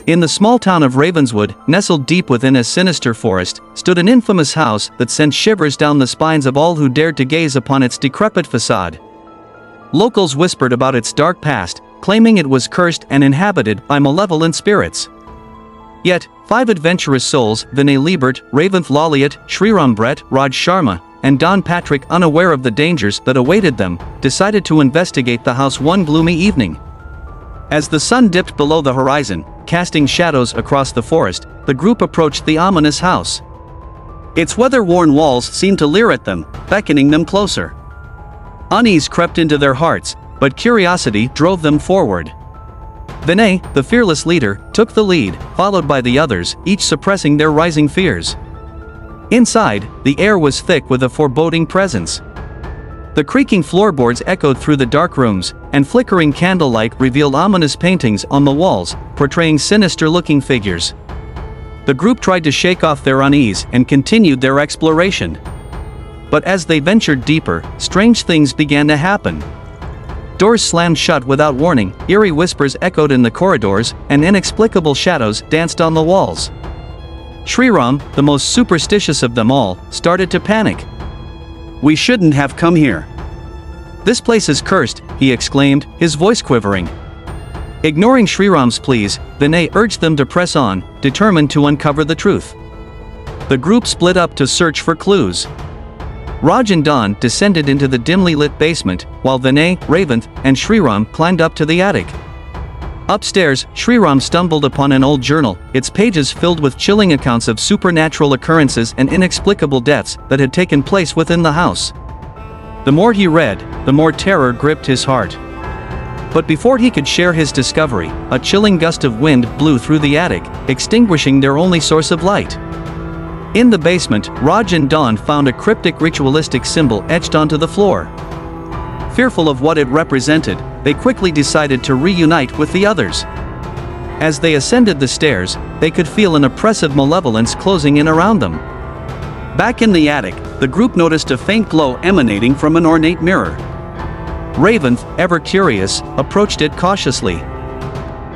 In the small town of Ravenswood, nestled deep within a sinister forest, stood an infamous house that sent shivers down the spines of all who dared to gaze upon its decrepit facade. Locals whispered about its dark past, claiming it was cursed and inhabited by malevolent spirits. Yet, 5 adventurous souls, Vinay Liebert, Raventh Laliat, Shriram Brett, Raj Sharma, and Don Patrick, unaware of the dangers that awaited them, decided to investigate the house one gloomy evening. As the sun dipped below the horizon, casting shadows across the forest, the group approached the ominous house. Its weather-worn walls seemed to leer at them, beckoning them closer. Unease crept into their hearts, but curiosity drove them forward. Vinay, the fearless leader, took the lead, followed by the others, each suppressing their rising fears. Inside, the air was thick with a foreboding presence. The creaking floorboards echoed through the dark rooms, and flickering candlelight revealed ominous paintings on the walls, portraying sinister-looking figures. The group tried to shake off their unease and continued their exploration. But as they ventured deeper, strange things began to happen. Doors slammed shut without warning, eerie whispers echoed in the corridors, and inexplicable shadows danced on the walls. Shriram, the most superstitious of them all, started to panic. "We shouldn't have come here. "This place is cursed," he exclaimed, his voice quivering. Ignoring Shriram's pleas, Vinay urged them to press on, determined to uncover the truth. The group split up to search for clues. Raj and Don descended into the dimly lit basement, while Vinay, Raventh, and Shriram climbed up to the attic. Upstairs, Shriram stumbled upon an old journal, its pages filled with chilling accounts of supernatural occurrences and inexplicable deaths that had taken place within the house. The more he read, the more terror gripped his heart. But before he could share his discovery, a chilling gust of wind blew through the attic, extinguishing their only source of light. In the basement, Raj and Don found a cryptic ritualistic symbol etched onto the floor. Fearful of what it represented, they quickly decided to reunite with the others. As they ascended the stairs, they could feel an oppressive malevolence closing in around them. Back in the attic, the group noticed a faint glow emanating from an ornate mirror. Raventh, ever curious, approached it cautiously.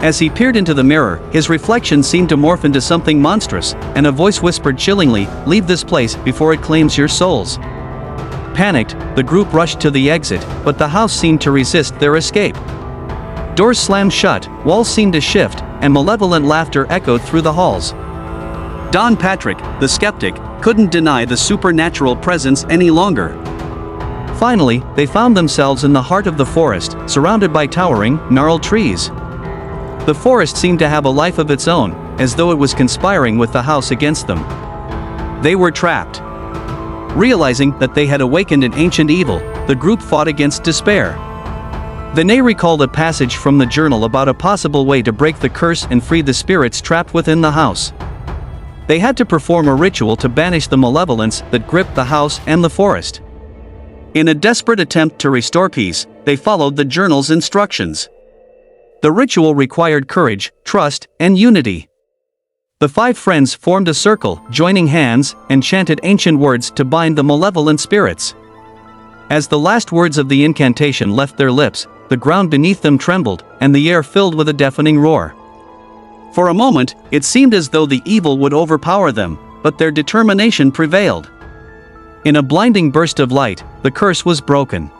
As he peered into the mirror, his reflection seemed to morph into something monstrous, and a voice whispered chillingly, "Leave this place before it claims your souls." Panicked, the group rushed to the exit, but the house seemed to resist their escape. Doors slammed shut, walls seemed to shift, and malevolent laughter echoed through the halls. Don Patrick, the skeptic, couldn't deny the supernatural presence any longer. Finally, they found themselves in the heart of the forest, surrounded by towering, gnarled trees. The forest seemed to have a life of its own, as though it was conspiring with the house against them. They were trapped. Realizing that they had awakened an ancient evil, the group fought against despair. Vinay recalled a passage from the journal about a possible way to break the curse and free the spirits trapped within the house. They had to perform a ritual to banish the malevolence that gripped the house and the forest. In a desperate attempt to restore peace, they followed the journal's instructions. The ritual required courage, trust, and unity. The 5 friends formed a circle, joining hands, and chanted ancient words to bind the malevolent spirits. As the last words of the incantation left their lips, the ground beneath them trembled, and the air filled with a deafening roar. For a moment, it seemed as though the evil would overpower them, but their determination prevailed. In a blinding burst of light, the curse was broken.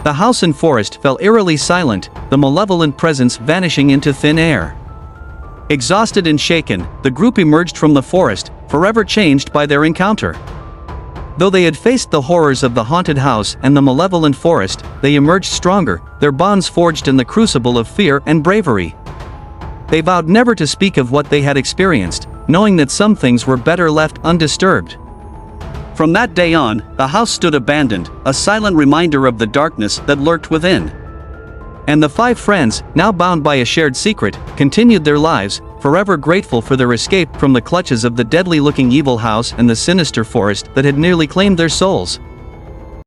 The house and forest fell eerily silent, the malevolent presence vanishing into thin air. Exhausted and shaken, the group emerged from the forest, forever changed by their encounter. Though they had faced the horrors of the haunted house and the malevolent forest, they emerged stronger, their bonds forged in the crucible of fear and bravery. They vowed never to speak of what they had experienced, knowing that some things were better left undisturbed. From that day on, the house stood abandoned, a silent reminder of the darkness that lurked within. And the 5 friends, now bound by a shared secret, continued their lives, forever grateful for their escape from the clutches of the deadly-looking evil house and the sinister forest that had nearly claimed their souls.